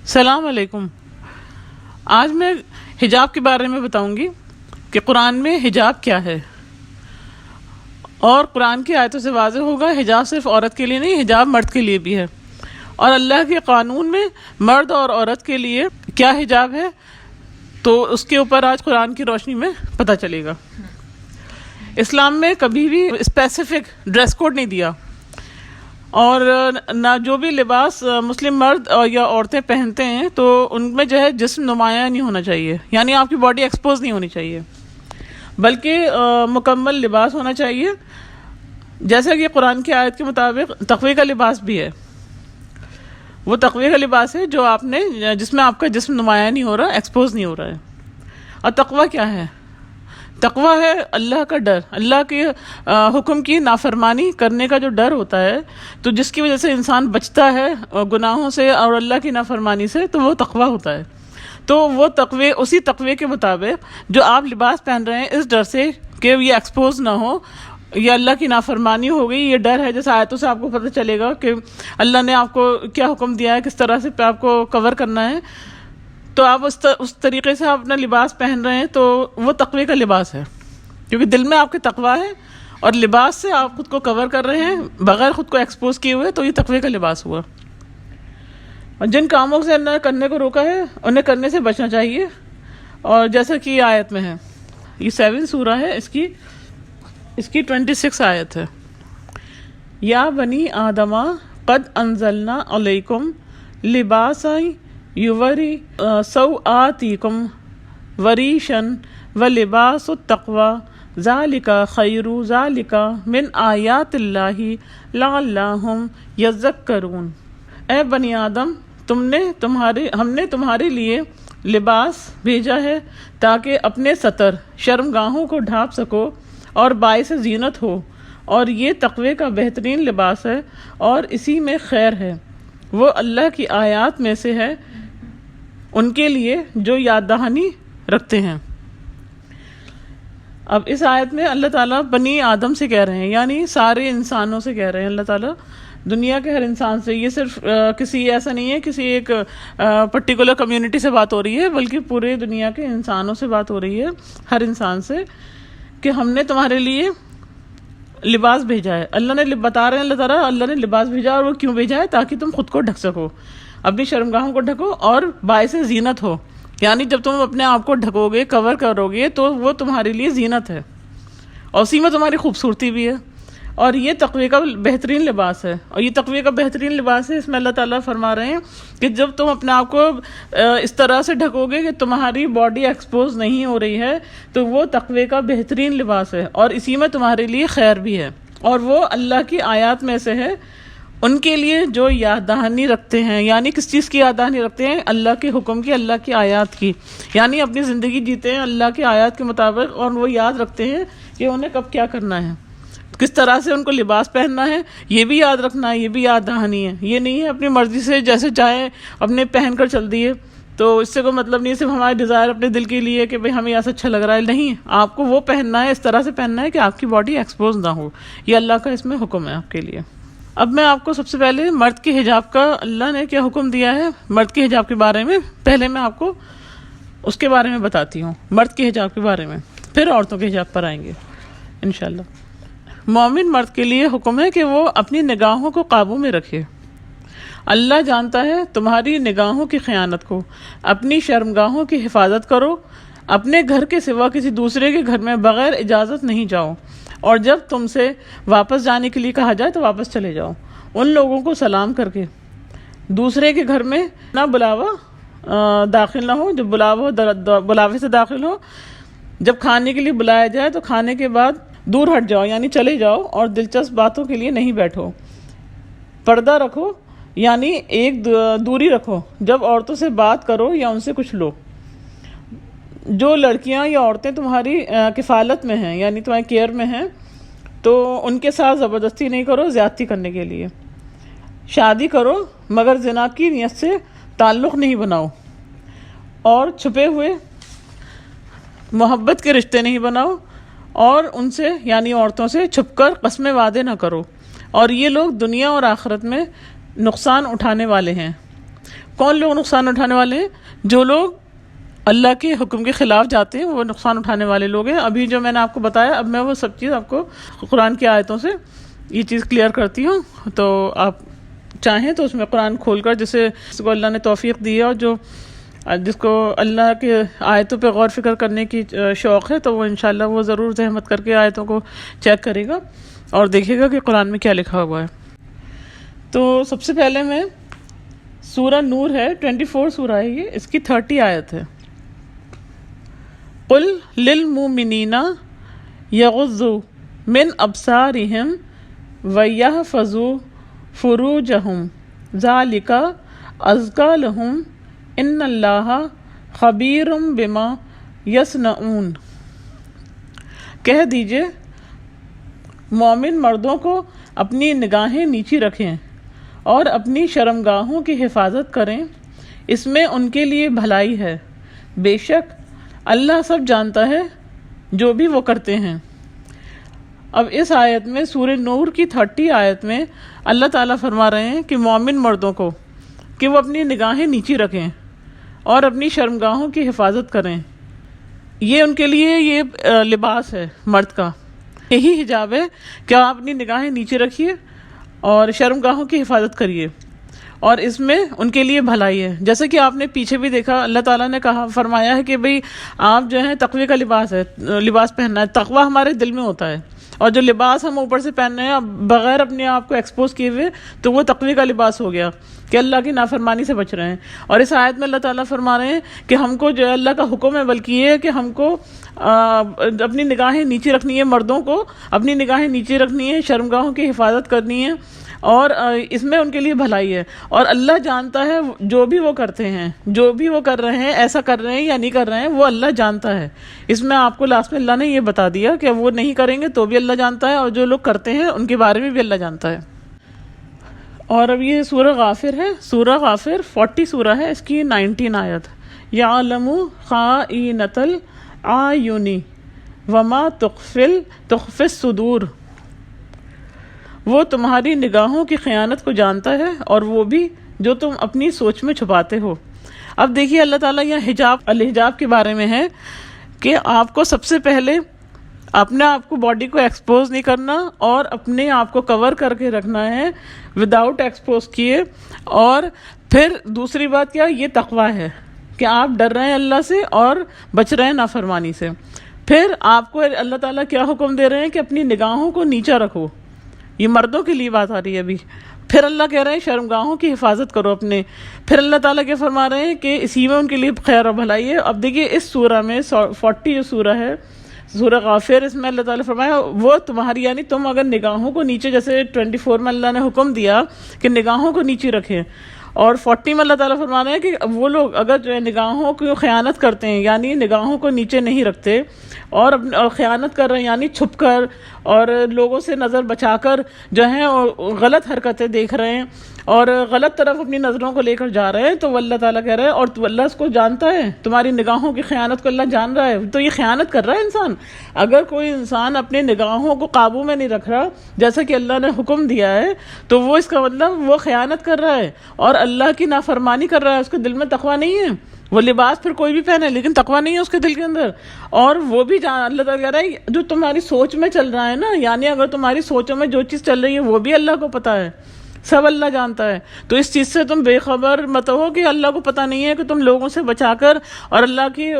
السلام علیکم. آج میں حجاب کے بارے میں بتاؤں گی کہ قرآن میں حجاب کیا ہے، اور قرآن کی آیتوں سے واضح ہوگا حجاب صرف عورت کے لیے نہیں، حجاب مرد کے لیے بھی ہے، اور اللہ کے قانون میں مرد اور عورت کے لیے کیا حجاب ہے تو اس کے اوپر آج قرآن کی روشنی میں پتہ چلے گا. اسلام میں کبھی بھی اسپیسیفک ڈریس کوڈ نہیں دیا، اور نہ جو بھی لباس مسلم مرد یا عورتیں پہنتے ہیں تو ان میں جو ہے جسم نمایاں نہیں ہونا چاہیے، یعنی آپ کی باڈی ایکسپوز نہیں ہونی چاہیے، بلکہ مکمل لباس ہونا چاہیے، جیسا کہ قرآن کی آیت کے مطابق تقوی کا لباس بھی ہے. وہ تقوی کا لباس ہے جو آپ نے جس میں آپ کا جسم نمایاں نہیں ہو رہا، ایکسپوز نہیں ہو رہا ہے. اور تقوی کیا ہے؟ تقوی ہے اللہ کا ڈر، اللہ کے حکم کی نافرمانی کرنے کا جو ڈر ہوتا ہے، تو جس کی وجہ سے انسان بچتا ہے گناہوں سے اور اللہ کی نافرمانی سے، تو وہ تقوی ہوتا ہے. تو وہ تقوی، اسی تقوی کے مطابق جو آپ لباس پہن رہے ہیں اس ڈر سے کہ یہ ایکسپوز نہ ہو، یہ اللہ کی نافرمانی ہو گئی، یہ ڈر ہے. جیسے آیتوں سے آپ کو پتہ چلے گا کہ اللہ نے آپ کو کیا حکم دیا ہے، کس طرح سے آپ کو کور کرنا ہے، تو آپ اس طریقے سے آپ اپنا لباس پہن رہے ہیں تو وہ تقوی کا لباس ہے، کیونکہ دل میں آپ کے تقوی ہے اور لباس سے آپ خود کو کور کر رہے ہیں بغیر خود کو ایکسپوز کیے ہوئے، تو یہ تقوی کا لباس ہوا. اور جن کاموں سے اللہ نے کرنے کو روکا ہے انہیں کرنے سے بچنا چاہیے، اور جیسا کہ یہ آیت میں ہے، یہ 7 سورہ ہے، اس کی 26 آیت ہے. یا بنی آدم قد انزلنا علیکم لباسا یوری سوآتیکم وریشن ولباس التقوی ذالک خیر ذالک من آیات اللہ لعلہم یذکرون. اے بنی آدم، ہم نے تمہارے لیے لباس بھیجا ہے تاکہ اپنے ستر شرمگاہوں کو ڈھانپ سکو اور باعث زینت ہو، اور یہ تقوی کا بہترین لباس ہے اور اسی میں خیر ہے. وہ اللہ کی آیات میں سے ہے ان کے لیے جو یاد دہانی رکھتے ہیں. اب اس آیت میں اللہ تعالیٰ بنی آدم سے کہہ رہے ہیں، یعنی سارے انسانوں سے کہہ رہے ہیں اللہ تعالیٰ، دنیا کے ہر انسان سے. یہ صرف کسی ایسا نہیں ہے کسی ایک پرٹیکولر کمیونٹی سے بات ہو رہی ہے، بلکہ پورے دنیا کے انسانوں سے بات ہو رہی ہے، ہر انسان سے، کہ ہم نے تمہارے لیے لباس بھیجا ہے. اللہ نے بتا رہے ہیں اللہ تعالیٰ، اللہ نے لباس بھیجا، اور وہ کیوں بھیجا ہے؟ تاکہ تم خود کو ڈھک سکو، اپنی شرمگاہوں کو ڈھکو اور باعث زینت ہو. یعنی جب تم اپنے آپ کو ڈھکو گے، کور کرو گے، تو وہ تمہارے لیے زینت ہے، اور اسی میں تمہاری خوبصورتی بھی ہے. اور یہ تقوی کا بہترین لباس ہے، اور یہ تقوی کا بہترین لباس ہے. اس میں اللہ تعالیٰ فرما رہے ہیں کہ جب تم اپنے آپ کو اس طرح سے ڈھکو گے کہ تمہاری باڈی ایکسپوز نہیں ہو رہی ہے، تو وہ تقوی کا بہترین لباس ہے، اور اسی میں تمہارے لیے خیر بھی ہے. اور وہ اللہ کی آیات میں سے ہے ان کے لیے جو یاد دہانی رکھتے ہیں. یعنی کس چیز کی یاد دہانی رکھتے ہیں؟ اللہ کے حکم کی، اللہ کی آیات کی. یعنی اپنی زندگی جیتے ہیں اللہ کی آیات کے مطابق، اور وہ یاد رکھتے ہیں کہ انہیں کب کیا کرنا ہے، کس طرح سے ان کو لباس پہننا ہے، یہ بھی یاد رکھنا ہے، یہ بھی یاد دہانی ہے. یہ نہیں ہے اپنی مرضی سے جیسے چاہیں اپنے پہن کر چل دیے، تو اس سے کوئی مطلب نہیں. صرف ہمارے ڈیزائر اپنے دل کے لیے کہ بھئی ہمیں ایسا اچھا لگ رہا ہے، نہیں، آپ کو وہ پہننا ہے، اس طرح سے پہننا ہے کہ آپ کی باڈی ایکسپوز نہ ہو. یہ اللہ کا اس میں حکم ہے آپ کے لیے. اب میں آپ کو سب سے پہلے مرد کے حجاب کا اللہ نے کیا حکم دیا ہے، مرد کے حجاب کے بارے میں پہلے میں آپ کو اس کے بارے میں بتاتی ہوں، مرد کے حجاب کے بارے میں، پھر عورتوں کے حجاب پر آئیں گے انشاءاللہ. مومن مرد کے لیے حکم ہے کہ وہ اپنی نگاہوں کو قابو میں رکھے. اللہ جانتا ہے تمہاری نگاہوں کی خیانت کو. اپنی شرمگاہوں کی حفاظت کرو، اپنے گھر کے سوا کسی دوسرے کے گھر میں بغیر اجازت نہیں جاؤ، اور جب تم سے واپس جانے کے لیے کہا جائے تو واپس چلے جاؤ. ان لوگوں کو سلام کر کے دوسرے کے گھر میں نہ بلاوا داخل نہ ہو، جب بلاوے سے داخل ہو. جب کھانے کے لیے بلایا جائے تو کھانے کے بعد دور ہٹ جاؤ، یعنی چلے جاؤ، اور دلچسپ باتوں کے لیے نہیں بیٹھو. پردہ رکھو، یعنی ایک دوری رکھو جب عورتوں سے بات کرو یا ان سے کچھ لو. جو لڑکیاں یا عورتیں تمہاری کفالت میں ہیں، یعنی تمہاری کیئر میں ہیں، تو ان کے ساتھ زبردستی نہیں کرو زیادتی کرنے کے لیے. شادی کرو مگر زنا کی نیت سے تعلق نہیں بناؤ، اور چھپے ہوئے محبت کے رشتے نہیں بناؤ، اور ان سے یعنی عورتوں سے چھپ کر قسمیں وعدے نہ کرو. اور یہ لوگ دنیا اور آخرت میں نقصان اٹھانے والے ہیں۔ کون لوگ نقصان اٹھانے والے ہیں؟ جو لوگ اللہ کے حکم کے خلاف جاتے ہیں وہ نقصان اٹھانے والے لوگ ہیں۔ ابھی جو میں نے آپ کو بتایا، اب میں وہ سب چیز آپ کو قرآن کی آیتوں سے یہ چیز کلیئر کرتی ہوں، تو آپ چاہیں تو اس میں قرآن کھول کر، جس کو اللہ نے توفیق دی ہے اور جس کو اللہ کے آیتوں پہ غور فکر کرنے کی شوق ہے، تو وہ انشاءاللہ وہ ضرور زحمت کر کے آیتوں کو چیک کرے گا اور دیکھے گا کہ قرآن میں کیا لکھا ہوا ہے۔ تو سب سے پہلے میں سورہ نور ہے، 24 سورہ ہے یہ، اس کی 30 آیت ہے۔ قل للمؤمنین یغضوا من ابصارہم ویحفظوا فروجہم ذالک ازکی لہم ان اللہ خبیر بما یصنعون۔ کہہ دیجئے مومن مردوں کو اپنی نگاہیں نیچی رکھیں اور اپنی شرمگاہوں کی حفاظت کریں، اس میں ان کے لیے بھلائی ہے، بے شک اللہ سب جانتا ہے جو بھی وہ کرتے ہیں۔ اب اس آیت میں، سورہ نور کی 30 آیت میں اللہ تعالیٰ فرما رہے ہیں کہ مومن مردوں کو کہ وہ اپنی نگاہیں نیچی رکھیں اور اپنی شرمگاہوں کی حفاظت کریں۔ یہ ان کے لیے یہ لباس ہے مرد کا، یہی حجاب ہے کہ آپ اپنی نگاہیں نیچے رکھیے اور شرمگاہوں کی حفاظت کریے، اور اس میں ان کے لیے بھلائی ہے۔ جیسے کہ آپ نے پیچھے بھی دیکھا، اللہ تعالیٰ نے فرمایا ہے کہ بھئی آپ جو ہیں تقوی کا لباس پہننا ہے۔ تقوی ہمارے دل میں ہوتا ہے، اور جو لباس ہم اوپر سے پہن رہے ہیں بغیر اپنے آپ کو ایکسپوز کیے ہوئے، تو وہ تقوی کا لباس ہو گیا کہ اللہ کی نافرمانی سے بچ رہے ہیں۔ اور اس آیت میں اللہ تعالیٰ فرما رہے ہیں کہ ہم کو جو ہے اللہ کا حکم ہے، بلکہ یہ ہے کہ ہم کو اپنی نگاہیں نیچے رکھنی ہے، مردوں کو اپنی نگاہیں نیچے رکھنی ہے، شرمگاہوں کی حفاظت کرنی ہے، اور اس میں ان کے لیے بھلائی ہے۔ اور اللہ جانتا ہے جو بھی وہ کرتے ہیں، جو بھی وہ کر رہے ہیں، ایسا کر رہے ہیں یا نہیں کر رہے ہیں، وہ اللہ جانتا ہے۔ اس میں آپ کو لاسٹ میں اللہ نے یہ بتا دیا کہ وہ نہیں کریں گے تو بھی اللہ جانتا ہے، اور جو لوگ کرتے ہیں ان کے بارے میں بھی اللہ جانتا ہے۔ اور اب یہ سورہ غافر ہے، سورہ غافر 40 سورہ ہے، اس کی 19 آیت۔ یعلم خائنۃ الاعین وما تخفی الصدور۔ وہ تمہاری نگاہوں کی خیانت کو جانتا ہے اور وہ بھی جو تم اپنی سوچ میں چھپاتے ہو۔ اب دیکھیے اللہ تعالیٰ یہاں الحجاب کے بارے میں ہے کہ آپ کو سب سے پہلے اپنے آپ کو، باڈی کو ایکسپوز نہیں کرنا، اور اپنے آپ کو کور کر کے رکھنا ہے وداؤٹ ایکسپوز کیے۔ اور پھر دوسری بات کیا، یہ تقویٰ ہے کہ آپ ڈر رہے ہیں اللہ سے اور بچ رہے ہیں نافرمانی سے۔ پھر آپ کو اللہ تعالیٰ کیا حکم دے رہے ہیں کہ اپنی نگاہوں کو نیچا رکھو، یہ مردوں کے لیے بات آ رہی ہے ابھی۔ پھر اللہ کہہ رہے ہیں شرمگاہوں کی حفاظت کرو اپنے۔ پھر اللہ تعالیٰ کیا فرما رہے ہیں کہ اسی میں ان کے لیے خیر و بھلائی ہے۔ اب دیکھیے اس سورہ میں 40 جو سورہ ہے، سورہ غافر، اس میں اللہ تعالیٰ فرمایا وہ تمہاری، یعنی تم اگر نگاہوں کو نیچے، جیسے 24 میں اللہ نے حکم دیا کہ نگاہوں کو نیچے رکھیں، اور 40 میں اللہ تعالیٰ فرما رہے ہیں کہ وہ لوگ اگر جو ہے نگاہوں کو خیانت کرتے ہیں، یعنی نگاہوں کو نیچے نہیں رکھتے اور خیانت کر رہے ہیں، یعنی چھپ کر اور لوگوں سے نظر بچا کر جو ہیں غلط حرکتیں دیکھ رہے ہیں اور غلط طرف اپنی نظروں کو لے کر جا رہے ہیں، تو وہ اللہ تعالیٰ کہہ رہے ہیں، اور اللہ اس کو جانتا ہے، تمہاری نگاہوں کی خیانت کو اللہ جان رہا ہے۔ تو یہ خیانت کر رہا ہے انسان۔ اگر کوئی انسان اپنے نگاہوں کو قابو میں نہیں رکھ رہا جیسا کہ اللہ نے حکم دیا ہے، تو وہ اس کا مطلب وہ خیانت کر رہا ہے اور اللہ کی نافرمانی کر رہا ہے، اس کے دل میں تقویٰ نہیں ہے۔ وہ لباس پھر کوئی بھی پہنے لیکن تقویٰ نہیں ہے اس کے دل کے اندر، اور وہ بھی اللہ تعالیٰ کہہ رہا ہے جو تمہاری سوچ میں چل رہا ہے نا، یعنی اگر تمہاری سوچوں میں جو چیز چل رہی ہے وہ بھی اللہ کو پتہ ہے، سب اللہ جانتا ہے۔ تو اس چیز سے تم بے خبر مت ہو کہ اللہ کو پتہ نہیں ہے کہ تم لوگوں سے بچا کر اور اللہ کی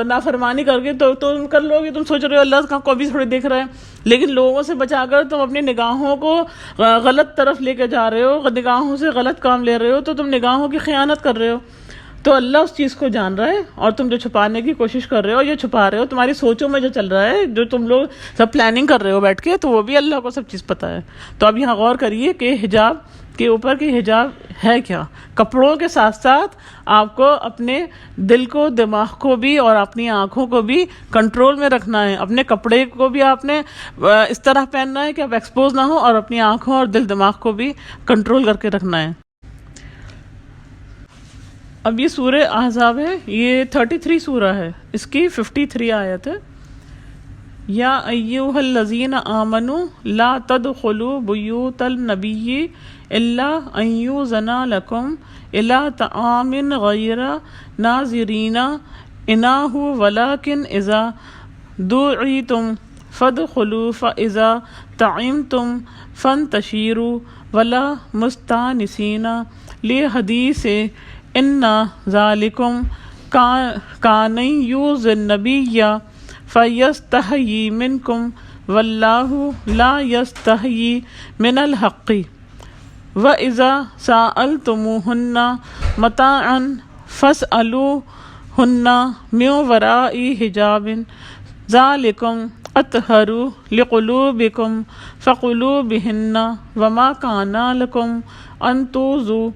نافرمانی کر کے تو تم کر لو گے، تم سوچ رہے ہو اللہ کو بھی تھوڑی دیکھ رہا ہے، لیکن لوگوں سے بچا کر تم اپنی نگاہوں کو غلط طرف لے کے جا رہے ہو، نگاہوں سے غلط کام لے رہے ہو، تو تم نگاہوں کی خیانت کر رہے ہو۔ تو اللہ اس چیز کو جان رہا ہے، اور تم جو چھپانے کی کوشش کر رہے ہو، یہ چھپا رہے ہو، تمہاری سوچوں میں جو چل رہا ہے، جو تم لوگ سب پلاننگ کر رہے ہو بیٹھ کے، تو وہ بھی اللہ کو سب چیز پتہ ہے۔ تو اب یہاں غور کریے کہ حجاب کے اوپر کہ حجاب ہے کیا۔ کپڑوں کے ساتھ ساتھ آپ کو اپنے دل کو، دماغ کو بھی اور اپنی آنکھوں کو بھی کنٹرول میں رکھنا ہے۔ اپنے کپڑے کو بھی آپ نے اس طرح پہننا ہے کہ آپ ایکسپوز نہ ہو، اور اپنی آنکھوں اور دل دماغ کو بھی کنٹرول کر کے رکھنا ہے۔ اب یہ سورہ احزاب ہے، یہ 33 سورہ ہے، اس کی 53 آیت ہے۔ یا ایھا الذین آمنوا لا تدخلوا بیوت النبی الا ان یؤذن لکم الی طعام غیر ناظرین اناہ ولکن اذا دعیتم فادخلوا فاذا طعمتم فانتشروا ولا مستانسین لحدیث ان ذالکم کان یؤذی النبی فیستحیی منکم واللہ لا یستحیی من الحق وَإِذَا سَأَلْتُمُوهُنَّ مَتَاعًا فَاسْأَلُوهُنَّ مِنْ وَرَاءِ حِجَابٍ ذَلِكُمْ أَطْهَرُ لِقُلُوبِكُمْ فَقُلُوبِهِنَّ وَمَا كَانَ لَكُمْ أَنْ تُؤْذُوا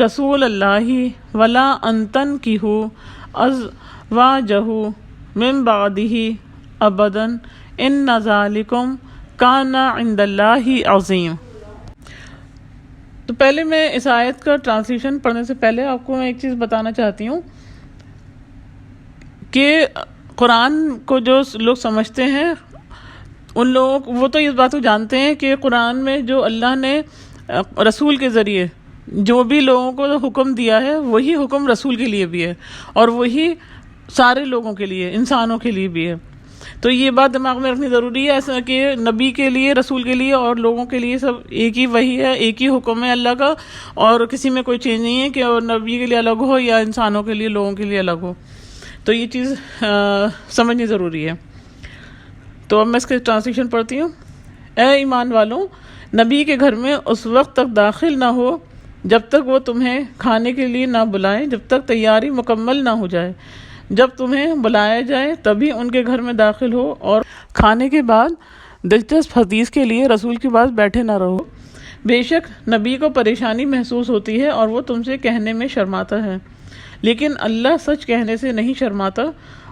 رَسُولَ اللَّهِ وَلَا أَنْ تَنكِحُوا أَزْوَاجَهُ مِنْ بَعْدِهِ أَبَدًا إِنَّ ذَلِكُمْ كَانَ عِنْدَ اللَّهِ عَظِيمًا۔ تو پہلے میں اس آیت کا ٹرانسلیشن پڑھنے سے پہلے آپ کو میں ایک چیز بتانا چاہتی ہوں کہ قرآن کو جو لوگ سمجھتے ہیں ان لوگ وہ تو اس بات کو جانتے ہیں کہ قرآن میں جو اللہ نے رسول کے ذریعے جو بھی لوگوں کو حکم دیا ہے وہی حکم رسول کے لیے بھی ہے اور وہی سارے لوگوں کے لیے انسانوں کے لیے بھی ہے۔ تو یہ بات دماغ میں رکھنی ضروری ہے، ایسا کہ نبی کے لیے، رسول کے لیے اور لوگوں کے لیے سب ایک ہی وہی ہے، ایک ہی حکم ہے اللہ کا، اور کسی میں کوئی چینج نہیں ہے کہ نبی کے لیے الگ ہو یا انسانوں کے لیے، لوگوں کے لیے الگ ہو۔ تو یہ چیز سمجھنی ضروری ہے۔ تو اب میں اس کے ٹرانسلیشن پڑھتی ہوں۔ اے ایمان والوں، نبی کے گھر میں اس وقت تک داخل نہ ہو جب تک وہ تمہیں کھانے کے لیے نہ بلائیں، جب تک تیاری مکمل نہ ہو جائے۔ جب تمہیں بلایا جائے تبھی ان کے گھر میں داخل ہو، اور کھانے کے بعد دلچسپ حدیث کے لیے رسول کے پاس بیٹھے نہ رہو۔ بے شک نبی کو پریشانی محسوس ہوتی ہے اور وہ تم سے کہنے میں شرماتا ہے، لیکن اللہ سچ کہنے سے نہیں شرماتا،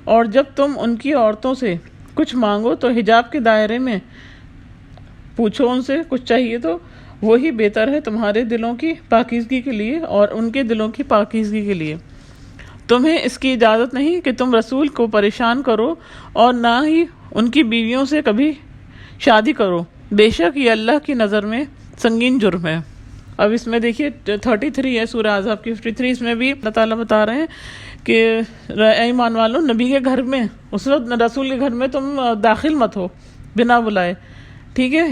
اور جب تم ان کی عورتوں سے کچھ مانگو تو حجاب کے دائرے میں پوچھو، ان سے کچھ چاہیے تو وہی بہتر ہے تمہارے دلوں کی پاکیزگی کے لیے اور ان کے دلوں کی پاکیزگی کے لیے۔ تمہیں اس کی اجازت نہیں کہ تم رسول کو پریشان کرو اور نہ ہی ان کی بیویوں سے کبھی شادی کرو، بے شک یہ اللہ کی نظر میں سنگین جرم ہے۔ اب اس میں دیکھیے 33 ہے سورہ احزاب کی 53، اس میں بھی اللہ تعالیٰ بتا رہے ہیں کہ اے ایمان والوں، نبی کے گھر میں اس وقت رسول کے گھر میں تم داخل مت ہو بنا بلائے، ٹھیک ہے؟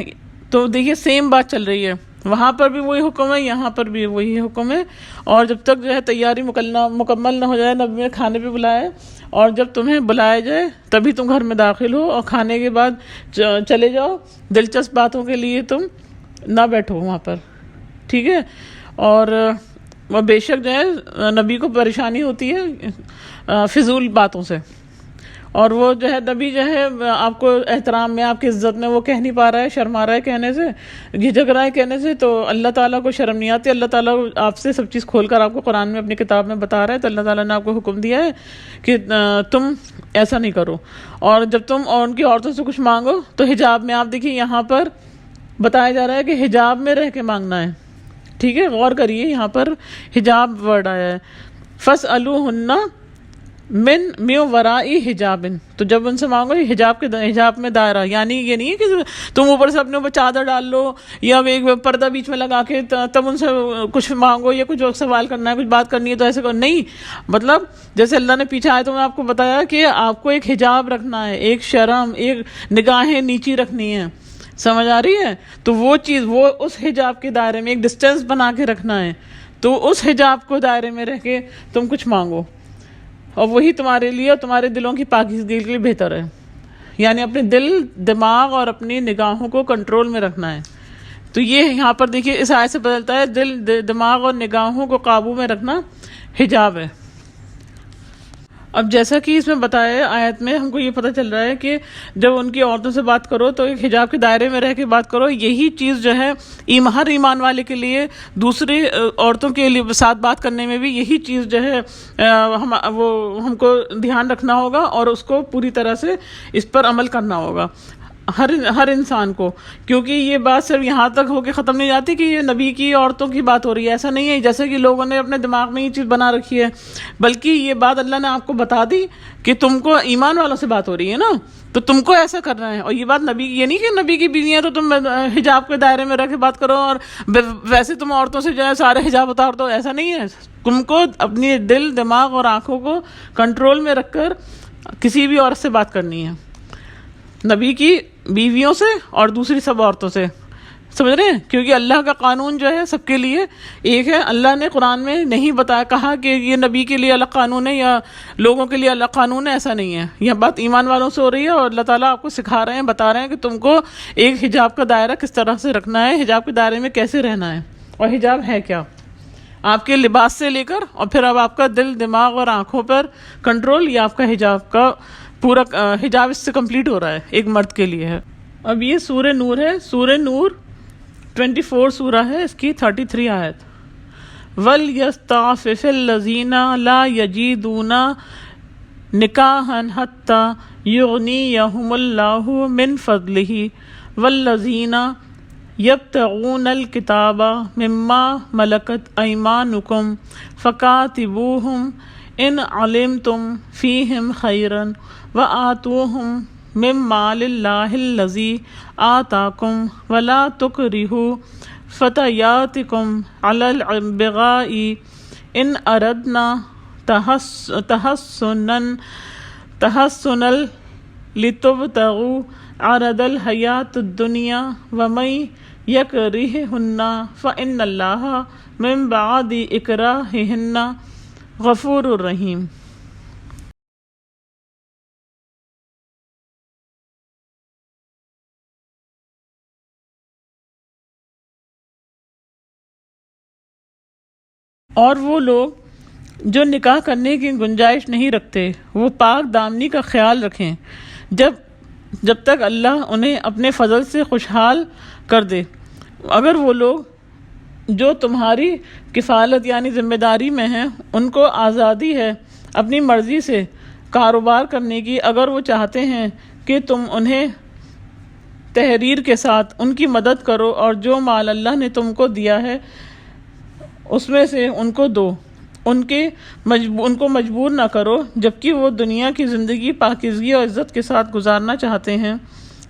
تو دیکھیے سیم بات چل رہی ہے، وہاں پر بھی وہی حکم ہے، یہاں پر بھی وہی حکم ہے، اور جب تک جو ہے تیاری مکمل نہ ہو جائے، نبی نے کھانے پہ بلائے، اور جب تمہیں بلایا جائے تبھی تم گھر میں داخل ہو، اور کھانے کے بعد چلے جاؤ، دلچسپ باتوں کے لیے تم نہ بیٹھو وہاں پر، ٹھیک ہے؟ اور بے شک جو ہے نبی کو پریشانی ہوتی ہے فضول باتوں سے، اور وہ جو ہے نبی جو ہے آپ کو احترام میں، آپ کی عزت میں وہ کہہ نہیں پا رہا ہے، شرما رہا ہے کہنے سے، جھجک رہا ہے کہنے سے، تو اللہ تعالیٰ کو شرم نہیں آتی۔ اللہ تعالیٰ آپ سے سب چیز کھول کر آپ کو قرآن میں اپنی کتاب میں بتا رہا ہے، تو اللہ تعالیٰ نے آپ کو حکم دیا ہے کہ تم ایسا نہیں کرو، اور جب تم اور ان کی عورتوں سے کچھ مانگو تو حجاب میں، آپ دیکھیے یہاں پر بتایا جا رہا ہے کہ حجاب میں رہ کے مانگنا ہے، ٹھیک ہے؟ غور کریے، یہاں پر حجاب ورڈ آیا ہے، فَاسْأَلُوهُنَّ من ورائی حجاب، تو جب ان سے مانگو یہ حجاب میں دائرہ، یعنی یہ نہیں ہے کہ تم اوپر سے اپنے اوپر چادر ڈال لو یا ایک پردہ بیچ میں لگا کے تب ان سے کچھ مانگو یا کچھ سوال کرنا ہے، کچھ بات کرنی ہے تو ایسے کرو، نہیں، مطلب جیسے اللہ نے پیچھے آئے تو میں آپ کو بتایا کہ آپ کو ایک حجاب رکھنا ہے، ایک شرم، ایک نگاہیں نیچی رکھنی ہے، سمجھ آ رہی ہے؟ تو وہ چیز، وہ اس حجاب کے دائرے میں ایک ڈسٹینس بنا کے رکھنا ہے، تو اس حجاب کو دائرے میں رہ کے تم کچھ مانگو، اور وہی تمہارے لیے اور تمہارے دلوں کی پاکیزگی کے لیے بہتر ہے، یعنی اپنے دل، دماغ اور اپنی نگاہوں کو کنٹرول میں رکھنا ہے۔ تو یہ یہاں پر دیکھیے اس آیت سے بدلتا ہے، دل، دماغ اور نگاہوں کو قابو میں رکھنا حجاب ہے۔ اب جیسا کہ اس میں بتایا ہے آیت میں، ہم کو یہ پتہ چل رہا ہے کہ جب ان کی عورتوں سے بات کرو تو ایک حجاب کے دائرے میں رہ کے بات کرو، یہی چیز جو ہے ہر ایمان والے کے لیے، دوسری عورتوں کے لیے ساتھ بات کرنے میں بھی یہی چیز جو ہے ہم کو دھیان رکھنا ہوگا اور اس کو پوری طرح سے اس پر عمل کرنا ہوگا ہر انسان کو، کیونکہ یہ بات صرف یہاں تک ہو کے ختم نہیں جاتی کہ یہ نبی کی عورتوں کی بات ہو رہی ہے، ایسا نہیں ہے جیسے کہ لوگوں نے اپنے دماغ میں یہ چیز بنا رکھی ہے، بلکہ یہ بات اللہ نے آپ کو بتا دی کہ تم کو ایمان والوں سے بات ہو رہی ہے نا، تو تم کو ایسا کرنا ہے. اور یہ بات نبی کی، یہ نہیں کہ نبی کی بیوی ہیں تو تم حجاب کے دائرے میں رہ کے بات کرو اور ویسے تم عورتوں سے جو ہے سارے حجاب اتار دو، ایسا نہیں ہے. تم کو اپنی دل، دماغ اور آنکھوں کو کنٹرول میں رکھ کر کسی بھی عورت سے بات کرنی ہے، نبی کی بیویوں سے اور دوسری سب عورتوں سے. سمجھ رہے ہیں؟ کیونکہ اللہ کا قانون جو ہے سب کے لیے ایک ہے. اللہ نے قرآن میں نہیں بتایا، کہا کہ یہ نبی کے لیے الگ قانون ہے یا لوگوں کے لیے الگ قانون ہے، ایسا نہیں ہے. یہ بات ایمان والوں سے ہو رہی ہے اور اللہ تعالیٰ آپ کو سکھا رہے ہیں، بتا رہے ہیں کہ تم کو ایک حجاب کا دائرہ کس طرح سے رکھنا ہے، حجاب کے دائرے میں کیسے رہنا ہے، اور حجاب ہے کیا، آپ کے لباس سے لے کر اور پھر اب آپ کا دل، دماغ اور آنکھوں پر کنٹرول، یہ آپ کا حجاب کا پورا حجاب اس سے کمپلیٹ ہو رہا ہے، ایک مرد کے لیے ہے. اب یہ سورہ نور ہے. سورہ نور 24 سورہ ہے، اس کی 33 آیت. وَلْيَسْتَعْفِفِ الَّذِينَ لَا يَجِدُونَ نِكَاحًا حَتَّى يُغْنِيَهُمُ اللَّهُ مِنْ فَضْلِهِ وَالَّذِينَ يَبْتَغُونَ الْكِتَابَ مِمَّا مَلَكَتْ أَيْمَانُكُمْ فَكَاتِبُوهُمْ إِنْ عَلِمْتُمْ فِيهِمْ خَيْرًا وَآتُوهُمْ من مال اللہ الذی آتاکم ولا تکرہوا فتیاتکم علی البغاء ان اردنا تحسنا لتبتغوا عرض الحیاۃ الدنیا ومن یکرہہن فإن اللہ من بعد اکراہہن غفور رحیم. اور وہ لوگ جو نکاح کرنے کی گنجائش نہیں رکھتے وہ پاک دامنی کا خیال رکھیں جب تک اللہ انہیں اپنے فضل سے خوشحال کر دے. اگر وہ لوگ جو تمہاری کفالت یعنی ذمہ داری میں ہیں ان کو آزادی ہے اپنی مرضی سے کاروبار کرنے کی، اگر وہ چاہتے ہیں کہ تم انہیں تحریر کے ساتھ ان کی مدد کرو اور جو مال اللہ نے تم کو دیا ہے اس میں سے ان کو دو، ان کو مجبور نہ کرو، جبکہ وہ دنیا کی زندگی پاکیزگی اور عزت کے ساتھ گزارنا چاہتے ہیں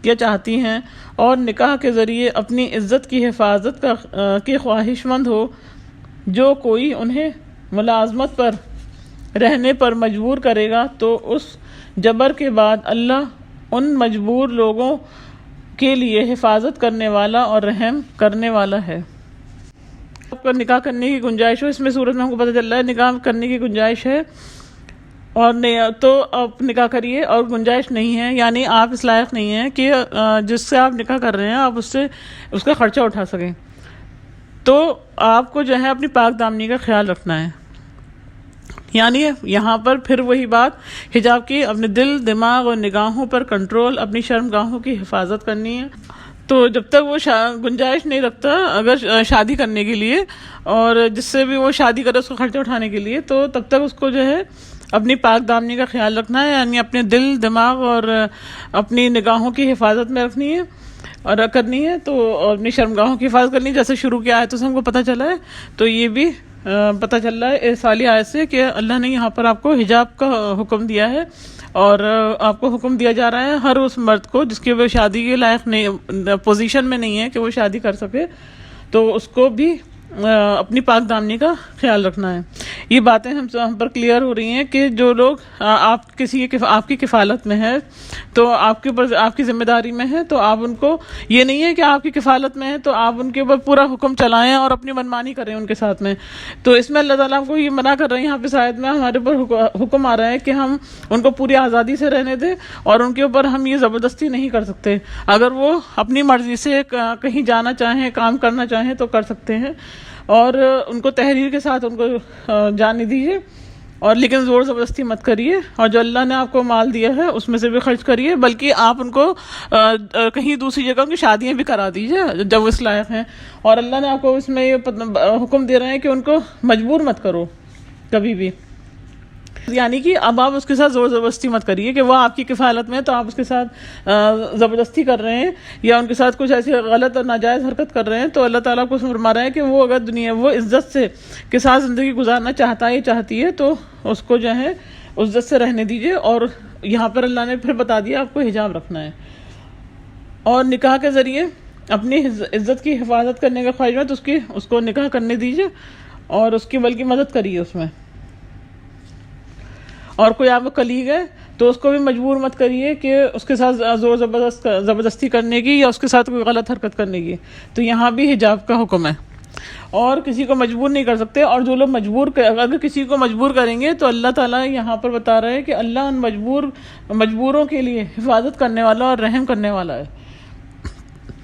یا چاہتی ہیں، اور نکاح کے ذریعے اپنی عزت کی حفاظت کی خواہش مند ہو. جو کوئی انہیں ملازمت پر رہنے پر مجبور کرے گا تو اس جبر کے بعد اللہ ان مجبور لوگوں کے لیے حفاظت کرنے والا اور رحم کرنے والا ہے. آپ کا نکاح کرنے کی گنجائش ہو، اس میں صورت میں ہم کو پتہ چل رہا ہے نکاح کرنے کی گنجائش ہے اور تو آپ نکاح کریے، اور گنجائش نہیں ہے یعنی آپ اس لائق نہیں ہیں کہ جس سے آپ نکاح کر رہے ہیں آپ اس کا خرچہ اٹھا سکیں، تو آپ کو جو ہے اپنی پاک دامنی کا خیال رکھنا ہے. یعنی یہاں پر پھر وہی بات حجاب کی، اپنے دل، دماغ اور نگاہوں پر کنٹرول، اپنی شرمگاہوں کی حفاظت کرنی ہے. تو جب تک وہ گنجائش نہیں رکھتا اگر شادی کرنے کے لیے، اور جس سے بھی وہ شادی کرے اس کو خرچہ اٹھانے کے لیے، تو تب تک اس کو جو ہے اپنی پاک دامنی کا خیال رکھنا ہے، یعنی اپنے دل، دماغ اور اپنی نگاہوں کی حفاظت میں رکھنی ہے اور کرنی ہے. تو اپنی شرمگاہوں کی حفاظت کرنی ہے، جیسے شروع کی آیتوں سے ہم کو پتہ چلا ہے. تو یہ بھی پتہ چل رہا ہے اس والی آیت سے کہ اللہ نے یہاں پر آپ کو حجاب کا حکم دیا ہے، اور آپ کو حکم دیا جا رہا ہے ہر اس مرد کو جس کی وہ شادی کے لائق نہیں، پوزیشن میں نہیں ہے کہ وہ شادی کر سکے، تو اس کو بھی اپنی پاک دامنی کا خیال رکھنا ہے. یہ باتیں ہم پر کلیئر ہو رہی ہیں کہ جو لوگ آپ کی کفالت میں ہے، تو آپ کے اوپر، آپ کی ذمہ داری میں ہے، تو آپ ان کو، یہ نہیں ہے کہ آپ کی کفالت میں ہے تو آپ ان کے اوپر پورا حکم چلائیں اور اپنی منمانی کریں ان کے ساتھ میں. تو اس میں اللہ تعالیٰ کو یہ منع کر رہے ہیں، یہاں پہ آیت میں ہمارے اوپر حکم آ رہا ہے کہ ہم ان کو پوری آزادی سے رہنے دیں اور ان کے اوپر ہم یہ زبردستی نہیں کر سکتے. اگر وہ اپنی مرضی سے کہیں جانا چاہیں، کام کرنا چاہیں تو کر سکتے ہیں، اور ان کو تحریر کے ساتھ ان کو جانے دیجیے، اور لیکن زور زبردستی مت کریے. اور جو اللہ نے آپ کو مال دیا ہے اس میں سے بھی خرچ کریے، بلکہ آپ ان کو کہیں دوسری جگہ کی شادیاں بھی کرا دیجیے جب وہ اس لائق ہیں. اور اللہ نے آپ کو اس میں یہ حکم دے رہے ہیں کہ ان کو مجبور مت کرو کبھی بھی، یعنی کہ اب آپ اس کے ساتھ زور زبردستی مت کریے کہ وہ آپ کی کفالت میں تو آپ اس کے ساتھ زبردستی کر رہے ہیں یا ان کے ساتھ کچھ ایسی غلط اور ناجائز حرکت کر رہے ہیں. تو اللہ تعالیٰ کو فرما رہا ہے کہ وہ اگر وہ عزت سے کے ساتھ زندگی گزارنا چاہتا ہے، چاہتی ہے، تو اس کو جو ہے عزت سے رہنے دیجیے، اور یہاں پر اللہ نے پھر بتا دیا آپ کو حجاب رکھنا ہے، اور نکاح کے ذریعے اپنی عزت کی حفاظت کرنے کا خواہش ہے تو اس کو نکاح کرنے دیجیے اور اس کی بلکہ مدد کریے اس میں. اور کوئی آپ کو کلیگ ہے تو اس کو بھی مجبور مت کریے کہ اس کے ساتھ زور زبردستی کرنے کی یا اس کے ساتھ کوئی غلط حرکت کرنے کی. تو یہاں بھی حجاب کا حکم ہے، اور کسی کو مجبور نہیں کر سکتے. اور جو لوگ اگر کسی کو مجبور کریں گے تو اللہ تعالیٰ یہاں پر بتا رہے ہیں کہ اللہ ان مجبوروں کے لیے حفاظت کرنے والا اور رحم کرنے والا ہے.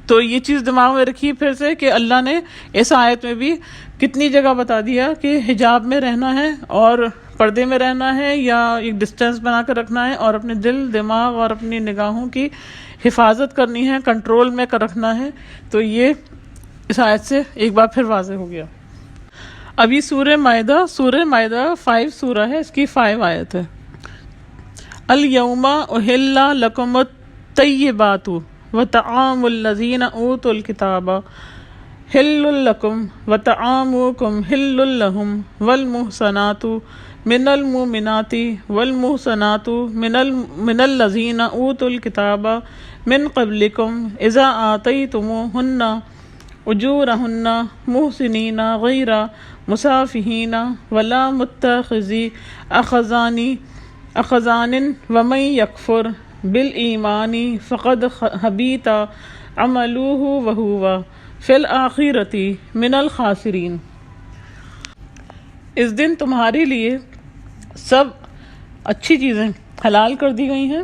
تو یہ چیز دماغ میں رکھیے پھر سے کہ اللہ نے اس آیت میں بھی کتنی جگہ بتا دیا کہ حجاب میں رہنا ہے اور پردے میں رہنا ہے یا ایک ڈسٹینس بنا کر رکھنا ہے، اور اپنے دل، دماغ اور اپنی نگاہوں کی حفاظت کرنی ہے، کنٹرول میں کر رکھنا ہے. تو یہ اس آیت سے ایک بار پھر واضح ہو گیا. ابھی سورہ مائدہ 5 سورہ ہے، اس کی 5 آیت ہے. الیوم احل لکم الطیبات وطعام الذین اوتوا الکتاب حل لکم وطعامکم حل لہم والمحصنات من المؤمنات والمحصنات من الذین اوتوا الکتاب من قبلکم اذا آتیتموہن اجورہن محسنین غیر مسافحین ولا متخذی اخذان ومن یکفر بالایمان فقد حبط عملہ وہو فی الآخرۃ من الخاسرین. اس دن تمہارے لیے سب اچھی چیزیں حلال کر دی گئی ہیں،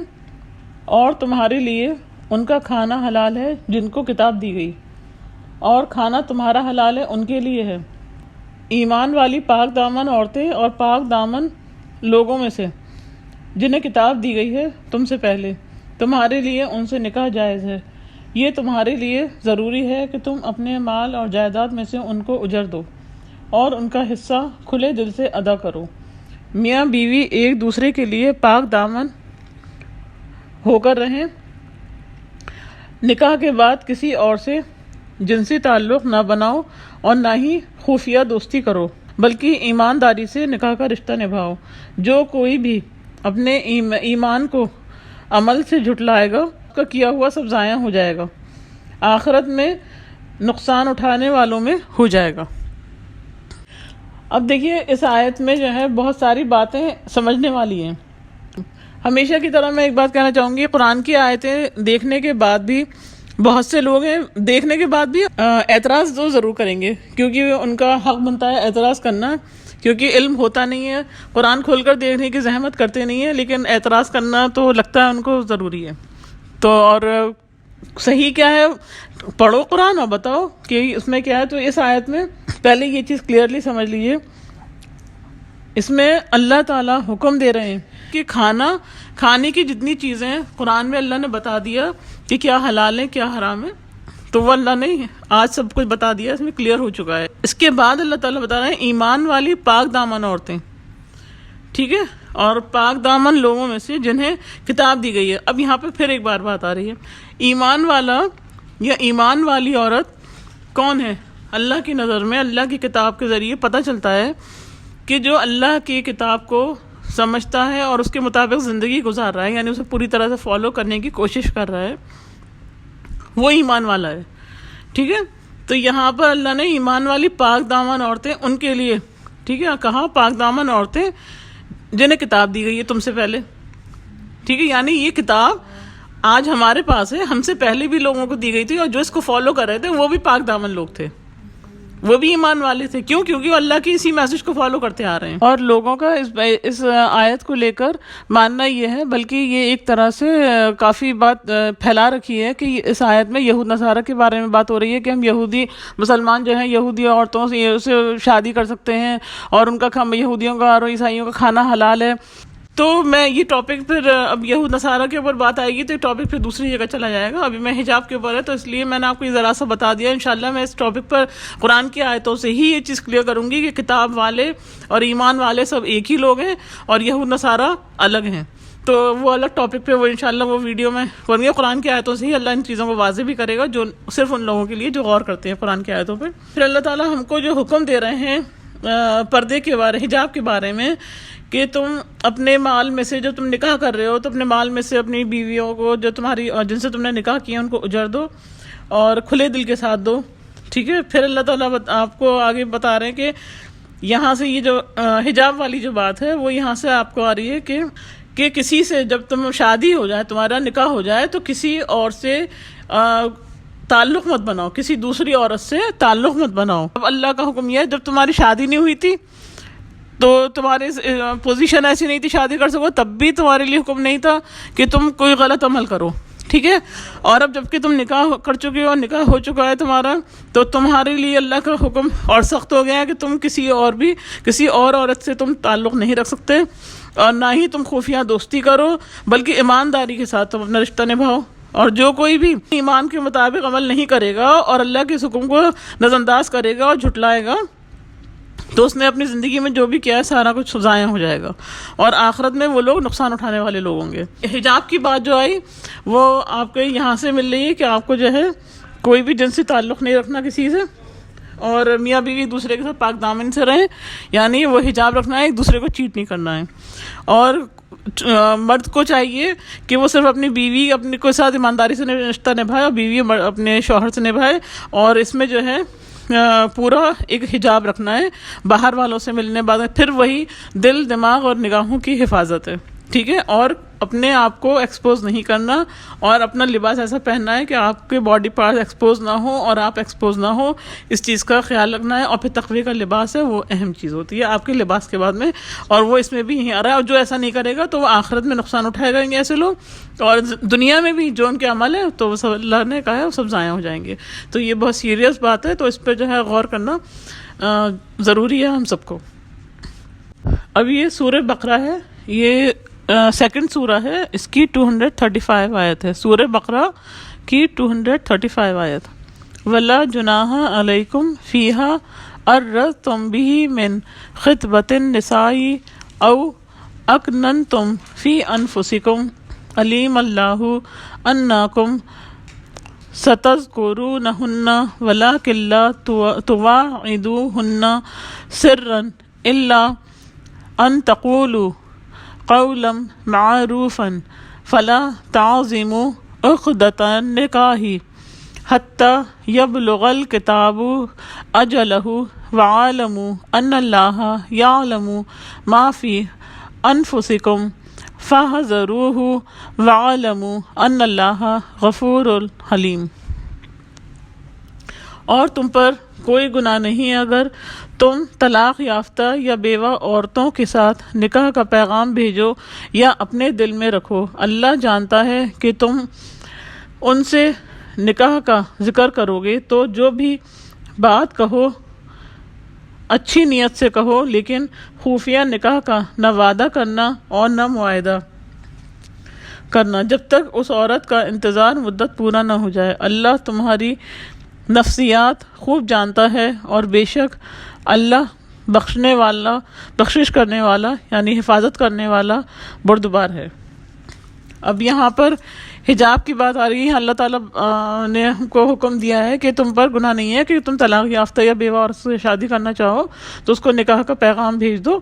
اور تمہارے لیے ان کا کھانا حلال ہے جن کو کتاب دی گئی، اور کھانا تمہارا حلال ہے ان کے لیے ہے. ایمان والی پاک دامن عورتیں اور پاک دامن لوگوں میں سے جنہیں کتاب دی گئی ہے تم سے پہلے، تمہارے لیے ان سے نکاح جائز ہے. یہ تمہارے لیے ضروری ہے کہ تم اپنے مال اور جائیداد میں سے ان کو اجر دو اور ان کا حصہ کھلے دل سے ادا کرو. میاں بیوی ایک دوسرے کے لیے پاک دامن ہو کر رہیں. نکاح کے بعد کسی اور سے جنسی تعلق نہ بناؤ اور نہ ہی خفیہ دوستی کرو، بلکہ ایمانداری سے نکاح کا رشتہ نبھاؤ. جو کوئی بھی اپنے ایمان کو عمل سے جھٹلائے گا اس کا کیا ہوا سب ضائع ہو جائے گا، آخرت میں نقصان اٹھانے والوں میں ہو جائے گا. اب دیکھیے اس آیت میں جو ہے بہت ساری باتیں سمجھنے والی ہیں. ہمیشہ کی طرح میں ایک بات کہنا چاہوں گی، قرآن کی آیتیں دیکھنے کے بعد بھی بہت سے لوگ ہیں دیکھنے کے بعد بھی اعتراض تو ضرور کریں گے، کیونکہ ان کا حق بنتا ہے اعتراض کرنا، کیونکہ علم ہوتا نہیں ہے. قرآن کھول کر دیکھنے کی زحمت کرتے نہیں ہیں، لیکن اعتراض کرنا تو لگتا ہے ان کو ضروری ہے. تو اور صحیح کیا ہے، پڑھو قرآن اور بتاؤ کہ اس میں کیا ہے. تو اس آیت میں پہلے یہ چیز کلیئرلی سمجھ لیجیے، اس میں اللہ تعالیٰ حکم دے رہے ہیں کہ کھانے کی جتنی چیزیں ہیں قرآن میں اللہ نے بتا دیا کہ کیا حلال ہے کیا حرام ہے. تو وہ اللہ نے آج سب کچھ بتا دیا، اس میں کلیئر ہو چکا ہے. اس کے بعد اللہ تعالیٰ بتا رہے ہیں ایمان والی پاک دامن عورتیں، ٹھیک ہے، اور پاک دامن لوگوں میں سے جنہیں کتاب دی گئی ہے. اب یہاں پہ پھر ایک بار بات آ رہی ہے، ایمان والا یا ایمان والی عورت کون ہے؟ اللہ کی نظر میں اللہ کی کتاب کے ذریعے پتہ چلتا ہے کہ جو اللہ کی کتاب کو سمجھتا ہے اور اس کے مطابق زندگی گزار رہا ہے، یعنی اسے پوری طرح سے فالو کرنے کی کوشش کر رہا ہے، وہ ایمان والا ہے. ٹھیک ہے، تو یہاں پر اللہ نے ایمان والی پاک دامن عورتیں ان کے لیے، ٹھیک ہے، کہا پاک دامن عورتیں جنہیں کتاب دی گئی ہے تم سے پہلے. ٹھیک ہے، یعنی یہ کتاب آج ہمارے پاس ہے، ہم سے پہلے بھی لوگوں کو دی گئی تھی، اور جو اس کو فالو کر رہے تھے وہ بھی پاک دامن لوگ تھے، وہ بھی ایمان والے تھے. کیوں؟ کیونکہ وہ اللہ کی اسی میسج کو فالو کرتے آ رہے ہیں. اور لوگوں کا اس آیت کو لے کر ماننا یہ ہے، بلکہ یہ ایک طرح سے کافی بات پھیلا رکھی ہے کہ اس آیت میں یہود نصارہ کے بارے میں بات ہو رہی ہے کہ ہم مسلمان جو ہیں یہودی عورتوں سے شادی کر سکتے ہیں، اور ان کا یہودیوں کا اور عیسائیوں کا کھانا حلال ہے. تو میں یہ ٹاپک پھر اب یہود نصارہ کے اوپر بات آئے گی تو یہ ٹاپک پھر دوسری جگہ چلا جائے گا. ابھی میں حجاب کے اوپر ہے تو اس لیے میں نے آپ کو یہ ذرا سا بتا دیا. انشاءاللہ میں اس ٹاپک پر قرآن کی آیتوں سے ہی یہ چیز کلیئر کروں گی کہ کتاب والے اور ایمان والے سب ایک ہی لوگ ہیں اور یہود نصارہ الگ ہیں. تو وہ الگ ٹاپک پہ وہ انشاءاللہ وہ ویڈیو میں کروں گی. قرآن کی آیتوں سے ہی اللہ ان چیزوں کو واضح بھی کرے گا، جو صرف ان لوگوں کے لیے جو غور کرتے ہیں قرآن کی آیتوں پہ. پھر اللہ تعالیٰ ہم کو جو حکم دے رہے ہیں پردے کے بارے، حجاب کے بارے میں، کہ تم اپنے مال میں سے، جو تم نکاح کر رہے ہو تو اپنے مال میں سے اپنی بیویوں کو جو تمہاری جن سے تم نے نکاح کیا ان کو اجر دو اور کھلے دل کے ساتھ دو. ٹھیک ہے. پھر اللہ تعالیٰ آپ کو آگے بتا رہے ہیں کہ یہاں سے یہ جو حجاب والی جو بات ہے وہ یہاں سے آپ کو آ رہی ہے کہ کسی سے جب تم شادی ہو جائے، تمہارا نکاح ہو جائے، تو کسی اور سے تعلق مت بناؤ، کسی دوسری عورت سے تعلق مت بناؤ. اب اللہ کا حکم یہ ہے، جب تمہاری شادی نہیں ہوئی تھی تو تمہاری پوزیشن ایسی نہیں تھی شادی کر سکو، تب بھی تمہارے لیے حکم نہیں تھا کہ تم کوئی غلط عمل کرو. ٹھیک ہے. اور اب جب کہ تم نکاح کر چکے ہو، نکاح ہو چکا ہے تمہارا، تو تمہارے لیے اللہ کا حکم اور سخت ہو گیا ہے کہ تم کسی اور عورت سے تم تعلق نہیں رکھ سکتے، اور نہ ہی تم خفیہ دوستی کرو، بلکہ ایمانداری کے ساتھ تم اپنا رشتہ نبھاؤ. اور جو کوئی بھی ایمان کے مطابق عمل نہیں کرے گا اور اللہ کے حکم کو نظر انداز کرے گا اور جھٹلائے گا، تو اس نے اپنی زندگی میں جو بھی کیا ہے سارا کچھ ضائع ہو جائے گا، اور آخرت میں وہ لوگ نقصان اٹھانے والے لوگ ہوں گے. حجاب کی بات جو آئی وہ آپ کو یہاں سے مل رہی ہے کہ آپ کو جو ہے کوئی بھی جنسی تعلق نہیں رکھنا کسی سے، اور میاں بیوی ایک دوسرے کے ساتھ پاک دامن سے رہیں، یعنی وہ حجاب رکھنا ہے، ایک دوسرے کو چیٹ نہیں کرنا ہے. اور مرد کو چاہیے کہ وہ صرف اپنی بیوی اپنے کے ساتھ ایمانداری سے رشتہ نبھائے، اور بیوی اپنے شوہر سے نبھائے، اور اس میں جو ہے پورا ایک حجاب رکھنا ہے باہر والوں سے ملنے بعد. پھر وہی دل، دماغ اور نگاہوں کی حفاظت ہے. ٹھیک ہے. اور اپنے آپ کو ایکسپوز نہیں کرنا، اور اپنا لباس ایسا پہننا ہے کہ آپ کے باڈی پارٹس ایکسپوز نہ ہو اور آپ ایکسپوز نہ ہو، اس چیز کا خیال رکھنا ہے. اور پھر تقوی کا لباس ہے، وہ اہم چیز ہوتی ہے آپ کے لباس کے بعد میں، اور وہ اس میں بھی یہیں آ رہا ہے. اور جو ایسا نہیں کرے گا تو وہ آخرت میں نقصان اٹھائے گا گے ایسے لوگ، اور دنیا میں بھی جو ان کے عمل ہے تو وہ سب اللہ نے کہا ہے وہ سب ضائع ہو جائیں گے. تو یہ بہت سیریس بات ہے، تو اس پہ جو ہے غور کرنا ضروری ہے ہم سب کو. اب یہ سورہ بقرہ ہے، یہ سیکنڈ سورہ ہے، اس کی 235 آیت ہے. سورہ بقرہ کی 235 آیت. وَلَا جُنَاحَ عَلَيْكُمْ فِيهَا أَرَّضْتُمْ بِهِ مِنْ خِطْبَةِ النِّسَاءِ أَوْ أَكْنَنْتُمْ فِي أَنفُسِكُمْ عَلِيمَ اللَّهُ أَنَّكُمْ سَتَذْكُرُونَهُنَّ وَلَكِنْ لَا تُوَاعِدُوهُنَّ سِرًّا إِلَّا أَن تَقُولُوا قولا معروفا فلا تعزموا عقدة النكاح حتى يبلغ الكتاب أجله وعلموا أن الله يعلم ما في أنفسكم فاحذروه وعلموا أن الله غفور حليم. اور تم پر کوئی گناہ نہیں اگر تم طلاق یافتہ یا بیوہ عورتوں کے ساتھ نکاح کا پیغام بھیجو یا اپنے دل میں رکھو. اللہ جانتا ہے کہ تم ان سے نکاح کا ذکر کرو گے، تو جو بھی بات کہو اچھی نیت سے کہو، لیکن خفیہ نکاح کا نہ وعدہ کرنا اور نہ معاہدہ کرنا جب تک اس عورت کا انتظار مدت پورا نہ ہو جائے. اللہ تمہاری نفسیات خوب جانتا ہے، اور بے شک اللہ بخشش کرنے والا یعنی حفاظت کرنے والا بردبار ہے. اب یہاں پر حجاب کی بات آ رہی ہے. اللہ تعالیٰ نے ہم کو حکم دیا ہے کہ تم پر گناہ نہیں ہے کہ تم طلاق یافتہ یا بیوہ عورت سے شادی کرنا چاہو تو اس کو نکاح کا پیغام بھیج دو،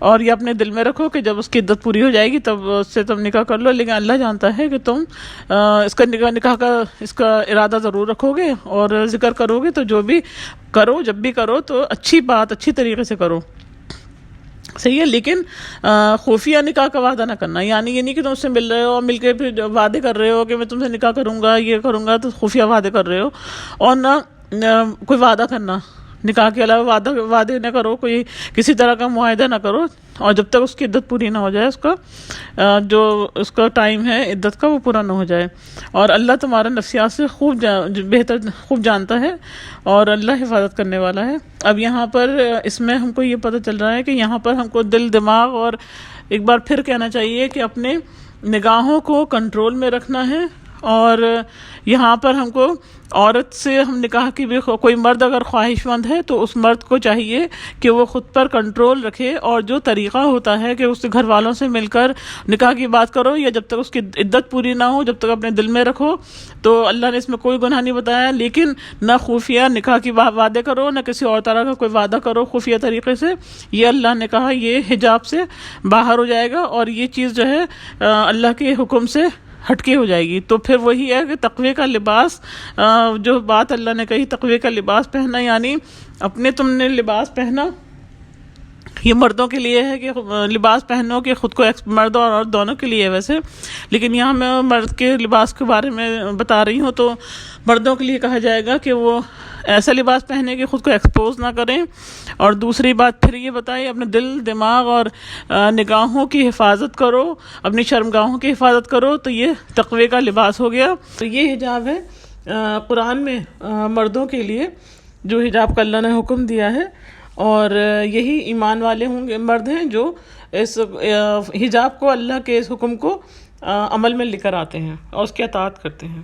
اور یہ اپنے دل میں رکھو کہ جب اس کی عدت پوری ہو جائے گی تب اس سے تم نکاح کر لو. لیکن اللہ جانتا ہے کہ تم اس کا نکاح کا اس کا ارادہ ضرور رکھو گے اور ذکر کرو گے، تو جو بھی کرو جب بھی کرو تو اچھی بات اچھی طریقے سے کرو. صحیح ہے. لیکن خفیہ نکاح کا وعدہ نہ کرنا، یعنی یہ نہیں کہ تم اس سے مل رہے ہو اور مل کے پھر وعدے کر رہے ہو کہ میں تم سے نکاح کروں گا یہ کروں گا، تو خفیہ وعدے کر رہے ہو. اور نہ کوئی وعدہ کرنا، نکاح کے علاوہ وعدے نہ کرو، کوئی کسی طرح کا معاہدہ نہ کرو، اور جب تک اس کی عدت پوری نہ ہو جائے، اس کا جو اس کا ٹائم ہے عدت کا وہ پورا نہ ہو جائے. اور اللہ تمہارا نفسیات سے خوب جانتا ہے، اور اللہ حفاظت کرنے والا ہے. اب یہاں پر اس میں ہم کو یہ پتہ چل رہا ہے کہ یہاں پر ہم کو دل، دماغ، اور ایک بار پھر کہنا چاہیے کہ اپنے نگاہوں کو کنٹرول میں رکھنا ہے، اور یہاں پر ہم کو عورت سے ہم نکاح کی بھی کوئی مرد اگر خواہش مند ہے تو اس مرد کو چاہیے کہ وہ خود پر کنٹرول رکھے، اور جو طریقہ ہوتا ہے کہ اس کے گھر والوں سے مل کر نکاح کی بات کرو، یا جب تک اس کی عدت پوری نہ ہو جب تک اپنے دل میں رکھو، تو اللہ نے اس میں کوئی گناہ نہیں بتایا، لیکن نہ خفیہ نکاح کی وعدے کرو، نہ کسی اور طرح کا کوئی وعدہ کرو خفیہ طریقے سے، یہ اللہ نے کہا یہ حجاب سے باہر ہو جائے گا، اور یہ چیز جو ہے اللہ کے حکم سے ہٹکے ہو جائے گی۔ تو پھر وہی ہے کہ تقوی کا لباس، جو بات اللہ نے کہی تقوی کا لباس پہننا، یعنی اپنے تم نے لباس پہنا، یہ مردوں کے لیے ہے کہ لباس پہنو کہ خود کو مرد اور عورت دونوں کے لیے ہے ویسے، لیکن یہاں میں مرد کے لباس کے بارے میں بتا رہی ہوں، تو مردوں کے لیے کہا جائے گا کہ وہ ایسا لباس پہنے کہ خود کو ایکسپوز نہ کریں، اور دوسری بات پھر یہ بتائی اپنے دل دماغ اور نگاہوں کی حفاظت کرو، اپنی شرمگاہوں کی حفاظت کرو، تو یہ تقوی کا لباس ہو گیا۔ تو یہ حجاب ہے قرآن میں مردوں کے لیے جو حجاب کا اللہ نے حکم دیا ہے، اور یہی ایمان والے ہوں گے مرد ہیں جو اس حجاب کو، اللہ کے اس حکم کو عمل میں لے کر آتے ہیں اور اس کی اطاعت کرتے ہیں۔